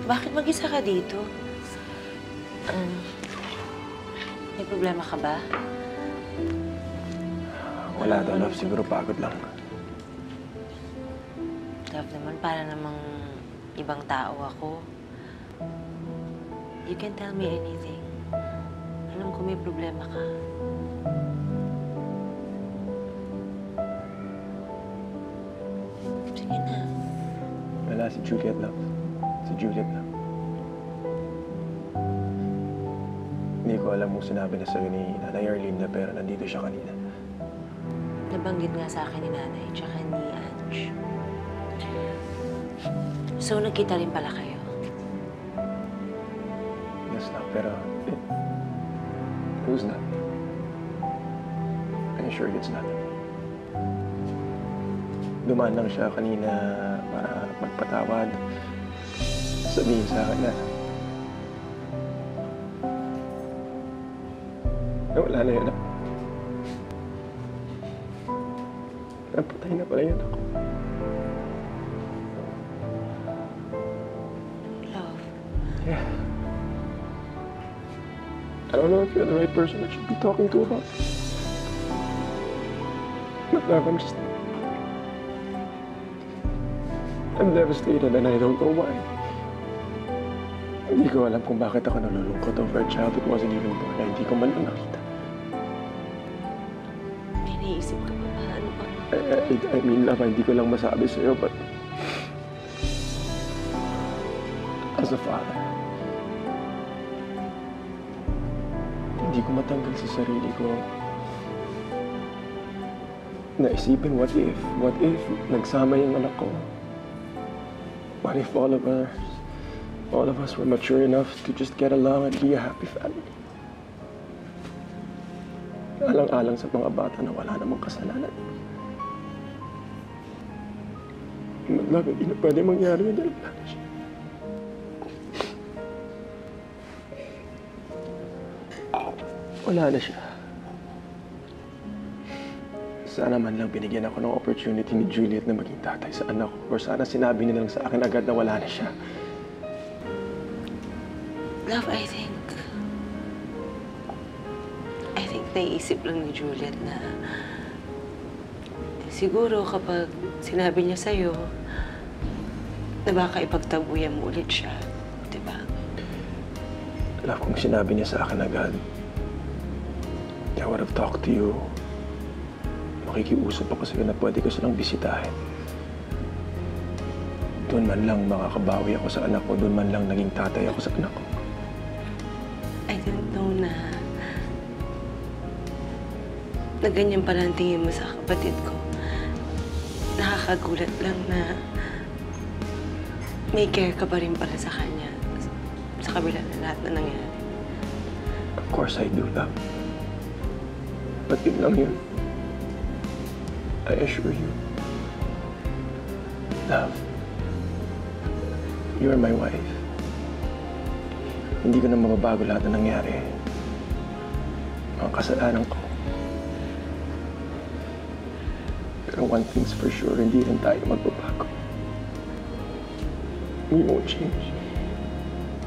Bakit mag-isa ka dito? May problema ka ba? Wala daw, love. Siguro pagod lang. Love naman, para namang ibang tao ako. You can tell me anything. Alam ko may problema ka. Sige na. Wala, si Juliet lang. Si Juliet lang. Hindi ko alam kung sinabi na sa'yo ni Nanay Arlene na pero nandito siya kanina. Nabanggit nga sa akin ni Nanay tsaka ni Ange. So, nagkita rin pala kayo? Yes, lang. Pero it was not. I'm sure it's not. Dumaan lang siya kanina para magpatawad. Sabihin sa akin na wala na yun. Napatay na pala yun ako. Love. Yeah. I don't know if you're the right person I should be talking to about this. But love, I'm devastated and I don't know why. Hindi ko alam kung bakit ako nalulungkot over a child that wasn't even born na hindi ko man lang nakita. May naisip ka pa ba? Ano ba? I mean, love, hindi ko lang masabi sa'yo, but as a father, hindi ko matanggal sa sarili ko na isipin what if nagsama yung anak ko? What if all of us were mature enough to just get along and be a happy family? Alang-alang sa mga bata na wala namang kasalanan. Love, hindi na pwede mangyari yun dahil wala na siya. Wala na siya. Sana man lang binigyan ako ng opportunity ni Juliet na maging tatay sa anak ko. Or sana sinabi niya lang sa akin agad na wala na siya. Love, I think naisip lang ni Juliet na siguro kapag sinabi niya sa'yo na baka ipagtabuyan mo ulit siya, di ba? Love, kung sinabi niya sa akin agad, I would have talked to you. Makikiusap ako sa'yo na pwede ko silang bisitahin. Doon man lang makakabawi ako sa anak ko. Doon man lang naging tatay ako sa anak ko. I didn't know na ganyan pala ang tingin mo sa kapatid ko. Nakakagulat lang na may care ka pa rin pala sa kanya sa kabila na lahat na nangyari. Of course I do, love. But yun lang yun. I assure you, love, you are my wife. Hindi ko na mababago lahat na nangyari. Mga kasalanan ko. Pero one thing's for sure, hindi rin tayo magbabago. We won't change.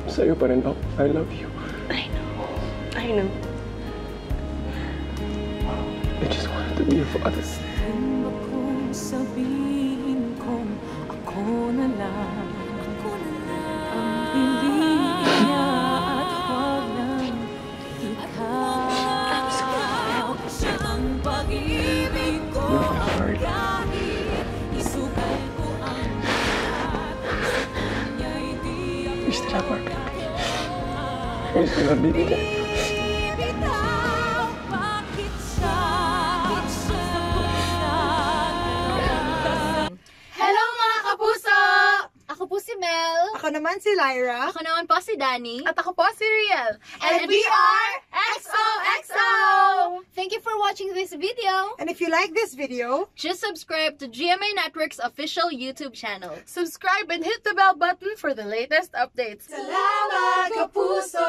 Sa'yo pa rin ako. I love you. I know. I just wanted to be your father. Sabihin kong ako na lang ang piliin niya at huwag lang ikaw. Siya ang pag-ibig ko kahit isugal ko ang lahat. Niya'y di We still have our baby. We still have baby girl. Ako naman si Lyra. Ako naman po si Danny. At ako po si Riel. And we are XOXO! Thank you for watching this video. And if you like this video, Just subscribe to GMA Network's official YouTube channel. subscribe and hit the bell button for the latest updates. Salamat, Kapuso!